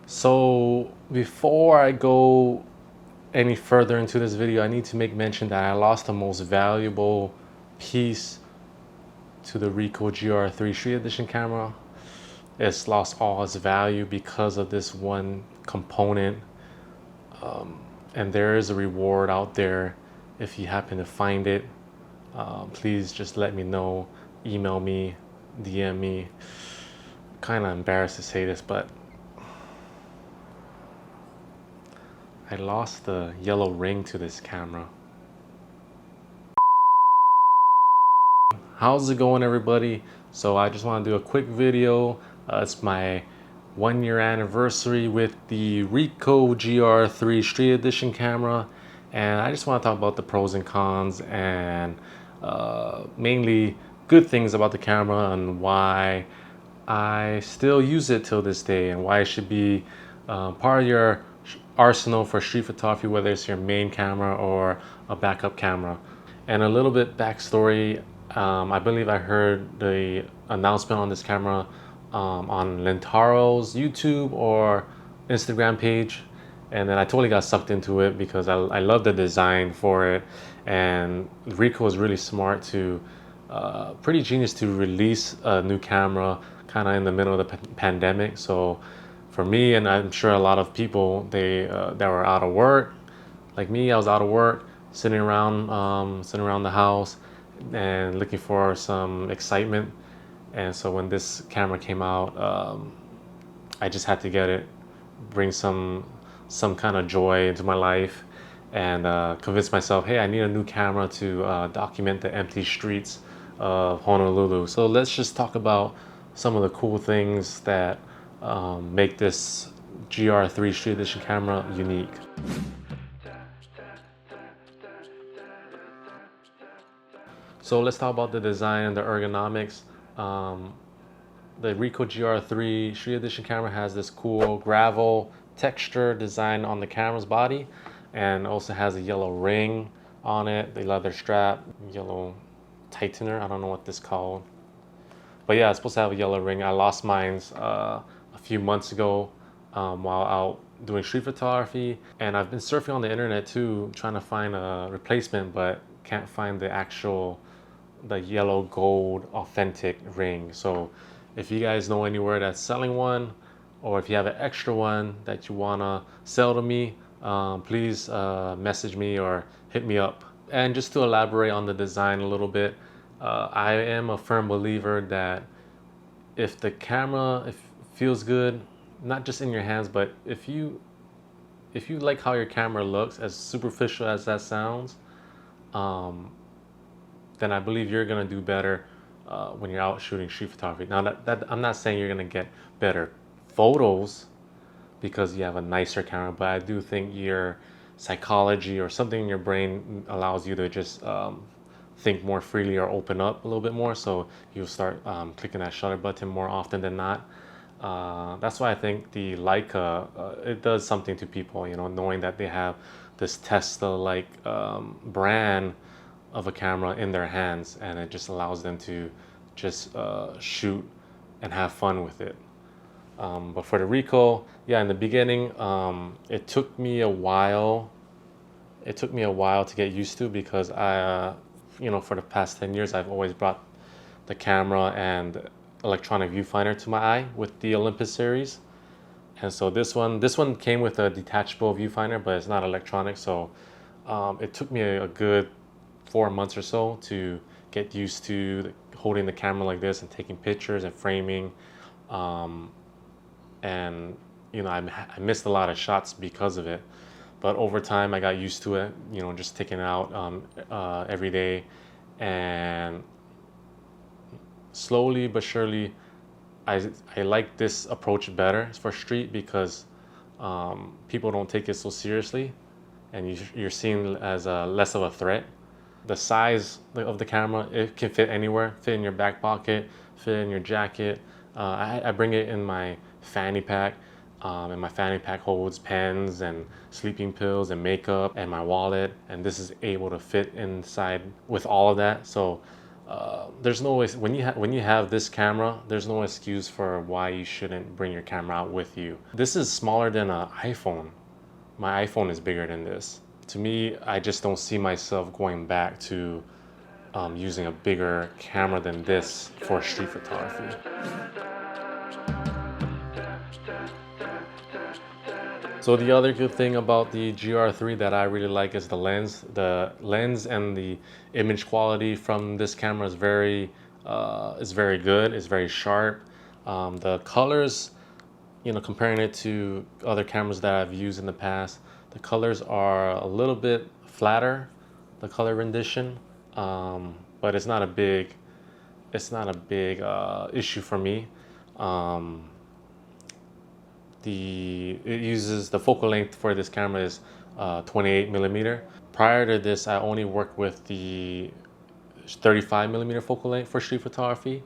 So before I go any further into this video, I need to make mention that I lost the most valuable piece to the Ricoh GR III Street Edition camera. It's lost all its value because of this one component. And there is a reward out there if you happen to find it. Please just let me know, email me, DM me. Kind of embarrassed to say this, but I lost the yellow ring to this camera. How's it going, everybody? So I just want to do a quick video. It's my 1-year anniversary with the Ricoh GR III Street Edition camera, and I just want to talk about the pros and cons and mainly good things about the camera and why I still use it till this day and why it should be part of your arsenal for street photography, whether it's your main camera or a backup camera. And a little bit backstory, I believe I heard the announcement on this camera on Lentaro's YouTube or Instagram page, and then I totally got sucked into it because I love the design for it, and Ricoh was really smart to pretty genius to release a new camera kind of in the middle of the pandemic. So for me, and I'm sure a lot of people, they that were out of work, like me, I was out of work, sitting around the house, and looking for some excitement. And so when this camera came out, I just had to get it, bring some kind of joy into my life, and convince myself, hey, I need a new camera to document the empty streets of Honolulu. So let's just talk about some of the cool things that make this GR III Street Edition camera unique. So let's talk about the design and the ergonomics. The Ricoh GR III Street Edition camera has this cool gravel texture design on the camera's body, and also has a yellow ring on it, the leather strap, yellow tightener, I don't know what this is called. But yeah, it's supposed to have a yellow ring. I lost mine a few months ago while out doing street photography, and I've been surfing on the internet too, trying to find a replacement, but can't find the yellow gold authentic ring. So if you guys know anywhere that's selling one, or if you have an extra one that you wanna sell to me, please message me or hit me up. And just to elaborate on the design a little bit, I am a firm believer that if the camera feels good, not just in your hands, but if you like how your camera looks, as superficial as that sounds, then I believe you're gonna do better when you're out shooting street photography. Now that I'm not saying you're gonna get better photos because you have a nicer camera, but I do think your psychology or something in your brain allows you to just think more freely or open up a little bit more. So you'll start clicking that shutter button more often than not. That's why I think the Leica, it does something to people, you know, knowing that they have this Tesla-like brand of a camera in their hands, and it just allows them to just shoot and have fun with it. But for the Ricoh, yeah, in the beginning, it took me a while. It took me a while to get used to because you know, for the past 10 years, I've always brought the camera and electronic viewfinder to my eye with the Olympus series. And so this one came with a detachable viewfinder, but it's not electronic. So it took me a good 4 months or so to get used to holding the camera like this and taking pictures and framing. And you know, I missed a lot of shots because of it. But over time, I got used to it. You know, just taking it out every day, and slowly but surely, I like this approach better for street because people don't take it so seriously, and you're seen as less of a threat. The size of the camera, it can fit anywhere, fit in your back pocket, fit in your jacket. I bring it in my fanny pack, and my fanny pack holds pens and sleeping pills and makeup and my wallet, and this is able to fit inside with all of that. So there's no way when you have this camera, there's no excuse for why you shouldn't bring your camera out with you. This is smaller than an iPhone. My iPhone is bigger than this. To me, I just don't see myself going back to using a bigger camera than this for street photography. So the other good thing about the GR3 that I really like is the lens. The lens and the image quality from this camera is very good. It's very sharp. The colors, you know, comparing it to other cameras that I've used in the past, the colors are a little bit flatter, the color rendition, but it's not a big issue for me. It uses the focal length for this camera is 28 millimeter. Prior to this, I only worked with the 35 millimeter focal length for street photography.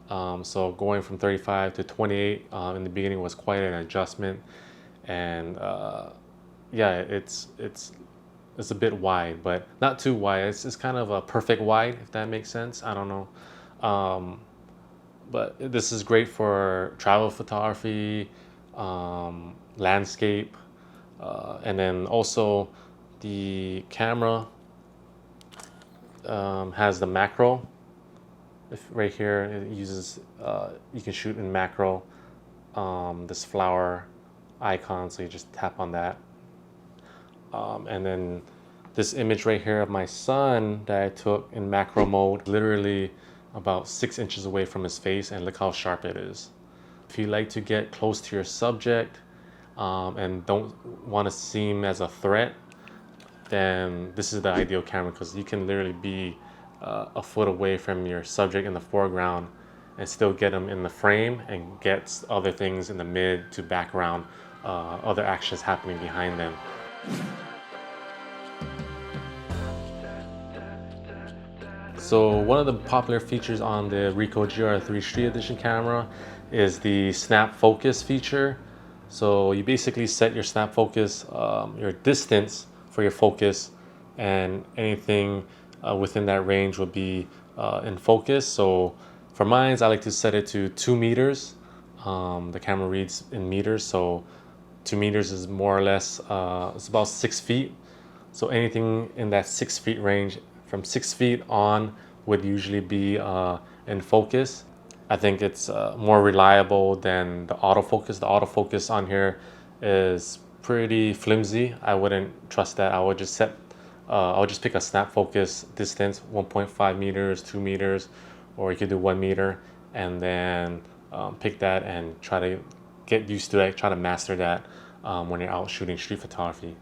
So going from 35 to 28 in the beginning was quite an adjustment, and yeah, it's a bit wide, but not too wide. It's kind of a perfect wide, if that makes sense. I don't know, but this is great for travel photography, landscape, and then also the camera has the macro. Right here it uses you can shoot in macro, this flower icon, so you just tap on that, and then this image right here of my son that I took in macro mode, literally about 6 inches away from his face, and look how sharp it is. If you like to get close to your subject and don't want to seem as a threat, then this is the ideal camera, because you can literally be a foot away from your subject in the foreground and still get them in the frame and get other things in the mid to background, other actions happening behind them. So one of the popular features on the Ricoh GR III Street Edition camera is the snap focus feature. So you basically set your snap focus, your distance for your focus, and anything within that range will be in focus. So for mine, I like to set it to 2 meters. The camera reads in meters, so 2 meters is more or less, it's about 6 feet. So anything in that 6 feet range, from 6 feet on, would usually be in focus. I think it's more reliable than the autofocus. The autofocus on here is pretty flimsy. I wouldn't trust that. I would just pick a snap focus distance, 1.5 meters, 2 meters, or you could do 1 meter, and then pick that and try to get used to it, try to master that when you're out shooting street photography.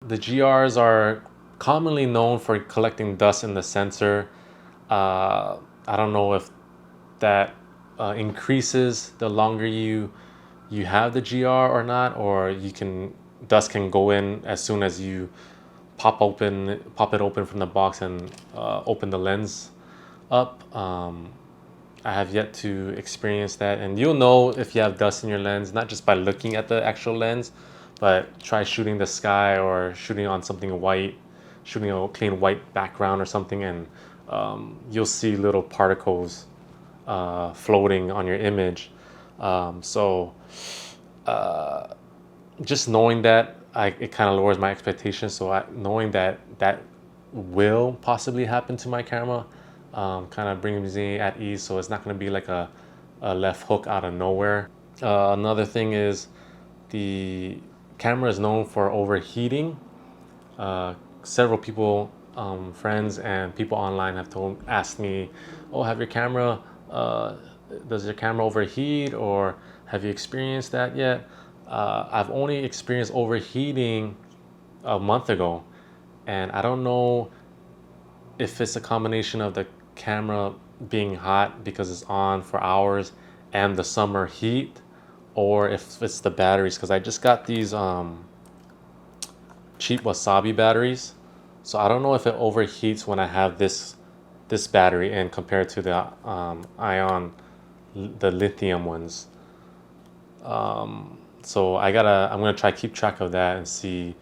The GRs are commonly known for collecting dust in the sensor. I don't know if that increases the longer you have the GR or not, or dust can go in as soon as you pop it open from the box and open the lens up. I have yet to experience that, and you'll know if you have dust in your lens not just by looking at the actual lens, but try shooting the sky or shooting on something white, shooting a clean white background or something, and you'll see little particles floating on your image. Just knowing that, it kind of lowers my expectations. So knowing that will possibly happen to my camera kind of brings me at ease. So it's not going to be like a left hook out of nowhere. Another thing is the camera is known for overheating. Several people, friends and people online have asked me, oh, does your camera overheat, or have you experienced that yet? I've only experienced overheating a month ago, And I don't know if it's a combination of the camera being hot because it's on for hours and the summer heat, or if it's the batteries, because I just got these cheap wasabi batteries. So I don't know if it overheats when I have this battery in compared to the the lithium ones. So I'm gonna try keep track of that and see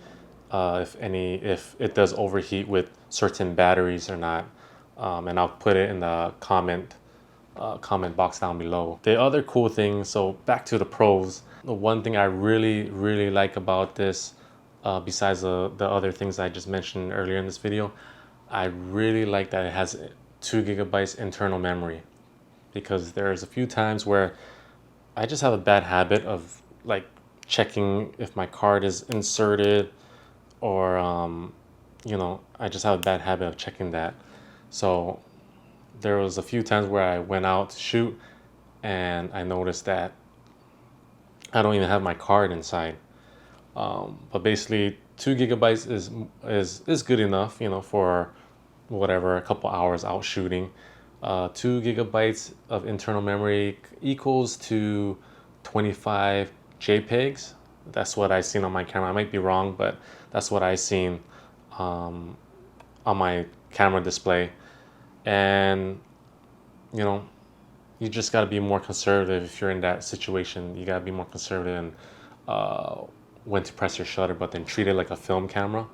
if it does overheat with certain batteries or not. And I'll put it in the comment box down below. The other cool thing, so back to the pros, the one thing I really like about this, besides the other things I just mentioned earlier in this video, I really like that it has 2 GB internal memory, because there's a few times where I just have a bad habit of like checking if my card is inserted, or I just have a bad habit of checking that. So there was a few times where I went out to shoot and I noticed that I don't even have my card inside. But basically 2 GB is good enough, for whatever, a couple hours out shooting. 2 GB of internal memory equals to 25 JPEGs. That's what I seen on my camera. I might be wrong, but that's what I seen on my camera display. And you just got to be more conservative if you're in that situation. You got to be more conservative and when to press your shutter button. Treat it like a film camera.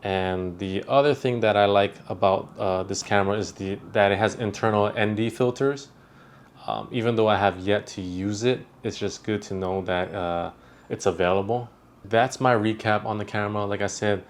And the other thing that I like about this camera is that it has internal ND filters. Even though I have yet to use it, it's just good to know that it's available. That's my recap on the camera. Like I said,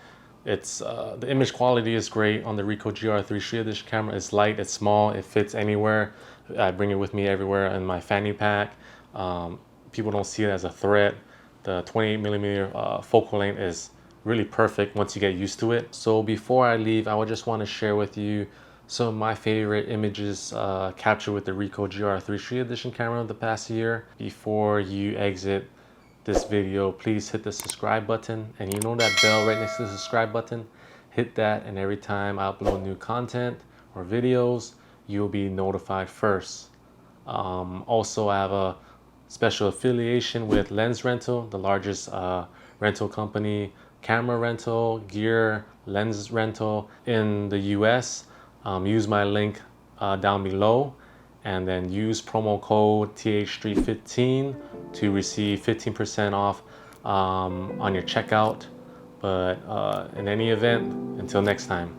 it's the image quality is great on the Ricoh GR III Street Edition camera. It's light, it's small, it fits anywhere. I bring it with me everywhere in my fanny pack. People don't see it as a threat. The 28mm focal length is really perfect once you get used to it. So before I leave, I would just want to share with you some of my favorite images captured with the Ricoh GR III Street Edition camera of the past year. Before you exit this video, please hit the subscribe button, and you know that bell right next to the subscribe button, hit that, and every time I upload new content or videos, you'll be notified first. Also, I have a special affiliation with Lensrental, the largest rental company, camera rental, gear, lens rental in the US. Use my link down below, and then use promo code TH315 to receive 15% off on your checkout. But in any event, until next time.